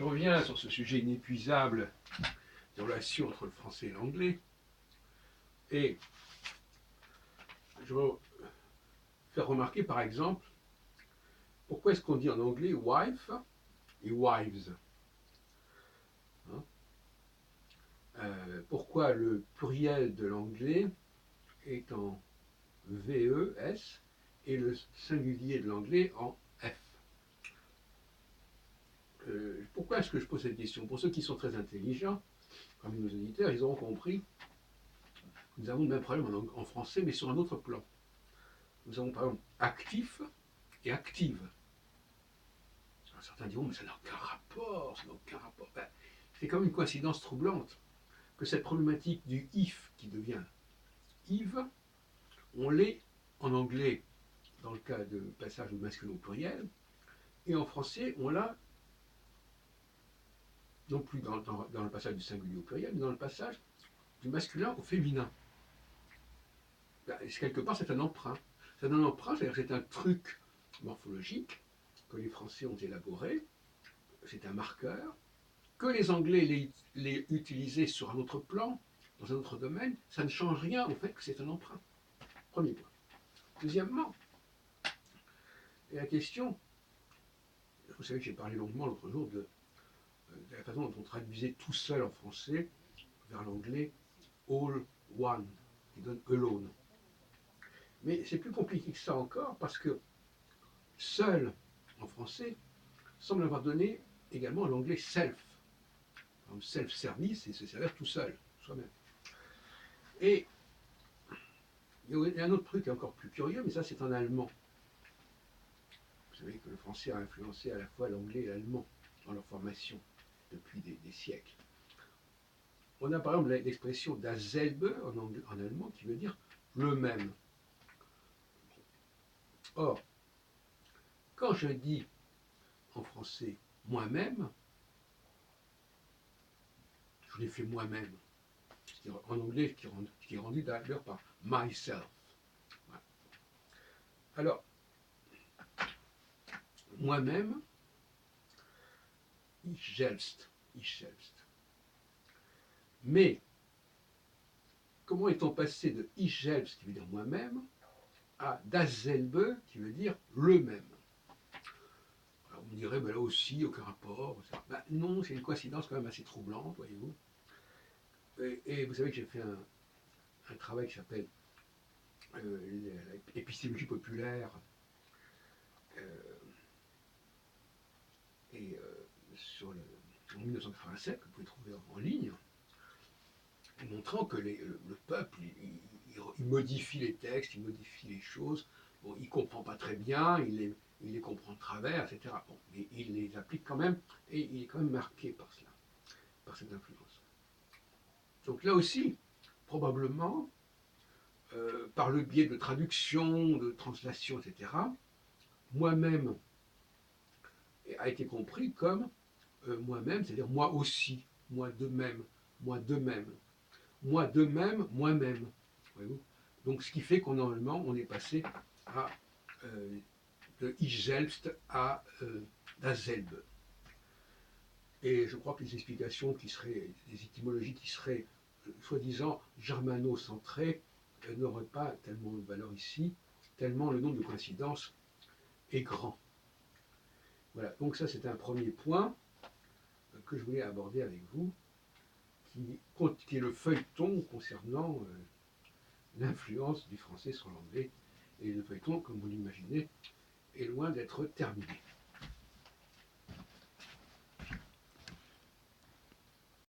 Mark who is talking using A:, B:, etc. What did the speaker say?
A: Je reviens sur ce sujet inépuisable des relations entre le français et l'anglais. Et je veux faire remarquer, par exemple, pourquoi est-ce qu'on dit en anglais wife et wives, hein? Pourquoi le pluriel de l'anglais est en VES et le singulier de l'anglais en F. Pourquoi est-ce que je pose cette question? Pour ceux qui sont très intelligents, parmi nos auditeurs, ils auront compris que nous avons le même problème en français, mais sur un autre plan. Nous avons par exemple actif et active. Alors, certains diront, mais ça n'a aucun rapport, ça n'a aucun rapport. Ben, c'est comme une coïncidence troublante que cette problématique du if qui devient Yves, on l'est en anglais dans le cas de passage du masculin au pluriel, et en français, on l'a non plus dans le passage du singulier au pluriel, mais dans le passage du masculin au féminin. Ben, quelque part, c'est un emprunt. C'est un emprunt, c'est-à-dire que c'est un truc morphologique que les Français ont élaboré, c'est un marqueur, que les Anglais l'aient utilisé sur un autre plan, dans un autre domaine, ça ne change rien au fait que c'est un emprunt. Premier point. Deuxièmement, et la question, vous savez que j'ai parlé longuement l'autre jour de la façon dont on traduisait tout seul en français vers l'anglais all one, qui donne alone. Mais c'est plus compliqué que ça encore parce que seul en français semble avoir donné également l'anglais self. Self-service, c'est se servir tout seul, soi-même. Et il y a un autre truc encore plus curieux, mais ça c'est en allemand. Vous savez que le français a influencé à la fois l'anglais et l'allemand dans leur formation depuis des siècles. On a par exemple l'expression dasselbe en allemand qui veut dire le même. Or, quand je dis en français moi-même, je l'ai fait moi-même. C'est-à-dire en anglais qui est rendu d'ailleurs par myself. Voilà. Alors, moi-même, ich selbst. Mais, comment est-on passé de ich selbst, qui veut dire moi-même, à dasselbe, qui veut dire le même? Alors, on dirait, ben là aussi, aucun rapport. Ben non, c'est une coïncidence quand même assez troublante, voyez-vous. Et vous savez que j'ai fait un travail qui s'appelle l'épistémologie populaire en 1987, que vous pouvez trouver en ligne, montrant que le peuple, il modifie les textes, il modifie les choses, bon, il ne comprend pas très bien, il les comprend de travers, etc. Bon, mais il les applique quand même, et il est quand même marqué par cela, par cette influence. Donc là aussi, probablement, par le biais de traduction, de translation, etc., moi-même a été compris comme moi-même, c'est-à-dire moi aussi, moi de même, moi de même, moi de même, moi-même. Donc ce qui fait qu'en allemand, on est passé à de ich selbst à dasselbe. Et je crois que les explications qui seraient, les étymologies qui seraient soi-disant germano-centrées n'auraient pas tellement de valeur ici, tellement le nombre de coïncidences est grand. Voilà, donc ça c'est un premier point que je voulais aborder avec vous, qui est le feuilleton concernant l'influence du français sur l'anglais. Et le feuilleton, comme vous l'imaginez, est loin d'être terminé.